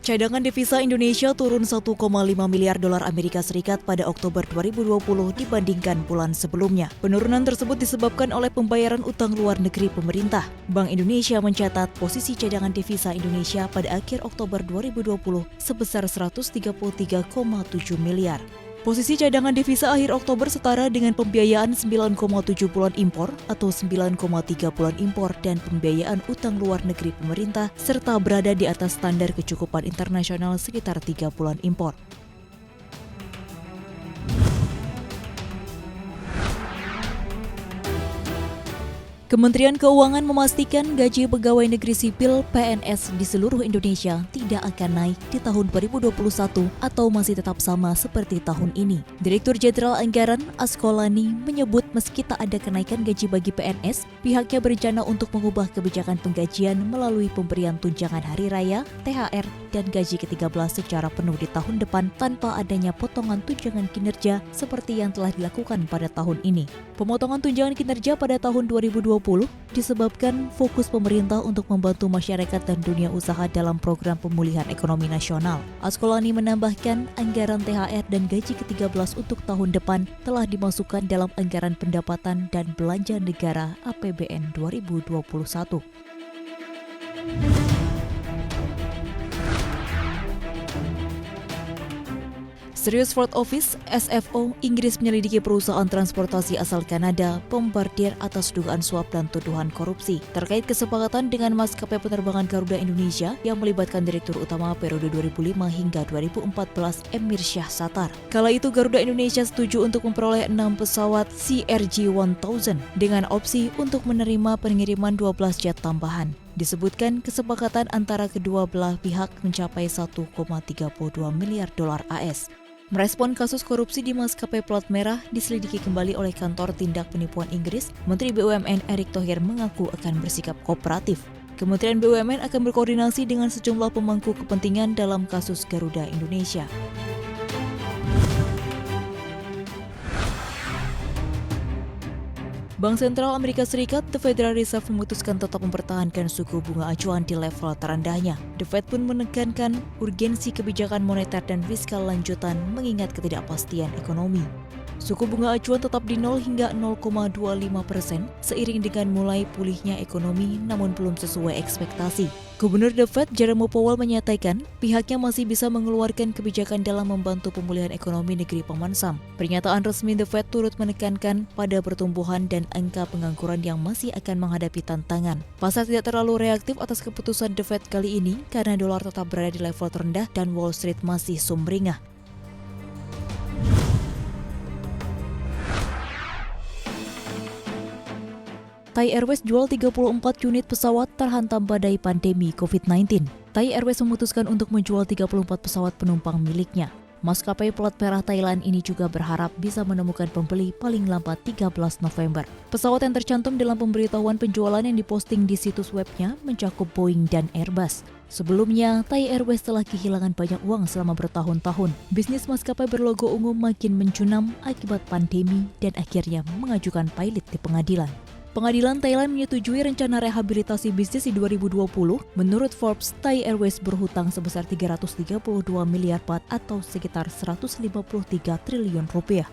Cadangan devisa Indonesia turun 1,5 miliar dolar Amerika Serikat pada Oktober 2020 dibandingkan bulan sebelumnya. Penurunan tersebut disebabkan oleh pembayaran utang luar negeri pemerintah. Bank Indonesia mencatat posisi cadangan devisa Indonesia pada akhir Oktober 2020 sebesar 133,7 miliar. Posisi cadangan devisa akhir Oktober setara dengan pembiayaan 9,7 bulan impor atau 9,3 bulan impor dan pembiayaan utang luar negeri pemerintah serta berada di atas standar kecukupan internasional sekitar 3 bulan impor. Kementerian Keuangan memastikan gaji pegawai negeri sipil (PNS) di seluruh Indonesia tidak akan naik di tahun 2021 atau masih tetap sama seperti tahun ini. Direktur Jenderal Anggaran Askolani menyebut meski tak ada kenaikan gaji bagi PNS, pihaknya berencana untuk mengubah kebijakan penggajian melalui pemberian tunjangan hari raya, THR, dan gaji ke-13 secara penuh di tahun depan tanpa adanya potongan tunjangan kinerja seperti yang telah dilakukan pada tahun ini. Pemotongan tunjangan kinerja pada tahun 2020 disebabkan fokus pemerintah untuk membantu masyarakat dan dunia usaha dalam program pemulihan ekonomi nasional. Askolani menambahkan anggaran THR dan gaji ke-13 untuk tahun depan telah dimasukkan dalam anggaran pendapatan dan belanja negara APBN 2021. Serious Fraud Office (SFO) Inggris menyelidiki perusahaan transportasi asal Kanada, Bombardier atas dugaan suap dan tuduhan korupsi terkait kesepakatan dengan maskapai penerbangan Garuda Indonesia yang melibatkan Direktur Utama periode 2005 hingga 2014 Emir Syahsatar. Kala itu Garuda Indonesia setuju untuk memperoleh 6 pesawat CRJ-1000 dengan opsi untuk menerima pengiriman 12 jet tambahan. Disebutkan kesepakatan antara kedua belah pihak mencapai 1,32 miliar dolar AS. Merespon kasus korupsi di maskapai plat merah diselidiki kembali oleh Kantor Tindak Penipuan Inggris, Menteri BUMN Erick Thohir mengaku akan bersikap kooperatif. Kementerian BUMN akan berkoordinasi dengan sejumlah pemangku kepentingan dalam kasus Garuda Indonesia. Bank Sentral Amerika Serikat, The Federal Reserve memutuskan tetap mempertahankan suku bunga acuan di level terendahnya. The Fed pun menekankan urgensi kebijakan moneter dan fiskal lanjutan mengingat ketidakpastian ekonomi. Suku bunga acuan tetap di 0 hingga 0,25% seiring dengan mulai pulihnya ekonomi namun belum sesuai ekspektasi. Gubernur The Fed Jerome Powell menyatakan pihaknya masih bisa mengeluarkan kebijakan dalam membantu pemulihan ekonomi negeri pemansam. Pernyataan resmi The Fed turut menekankan pada pertumbuhan dan angka pengangguran yang masih akan menghadapi tantangan. Pasar tidak terlalu reaktif atas keputusan The Fed kali ini karena dolar tetap berada di level terendah dan Wall Street masih sumringah. Thai Airways jual 34 unit pesawat terhantam badai pandemi COVID-19. Thai Airways memutuskan untuk menjual 34 pesawat penumpang miliknya. Maskapai plat merah Thailand ini juga berharap bisa menemukan pembeli paling lambat 13 November. Pesawat yang tercantum dalam pemberitahuan penjualan yang diposting di situs webnya mencakup Boeing dan Airbus. Sebelumnya, Thai Airways telah kehilangan banyak uang selama bertahun-tahun. Bisnis maskapai berlogo ungu makin mencuram akibat pandemi dan akhirnya mengajukan pilot di pengadilan. Pengadilan Thailand menyetujui rencana rehabilitasi bisnis di 2020. Menurut Forbes, Thai Airways berhutang sebesar 332 miliar baht atau sekitar 153 triliun rupiah.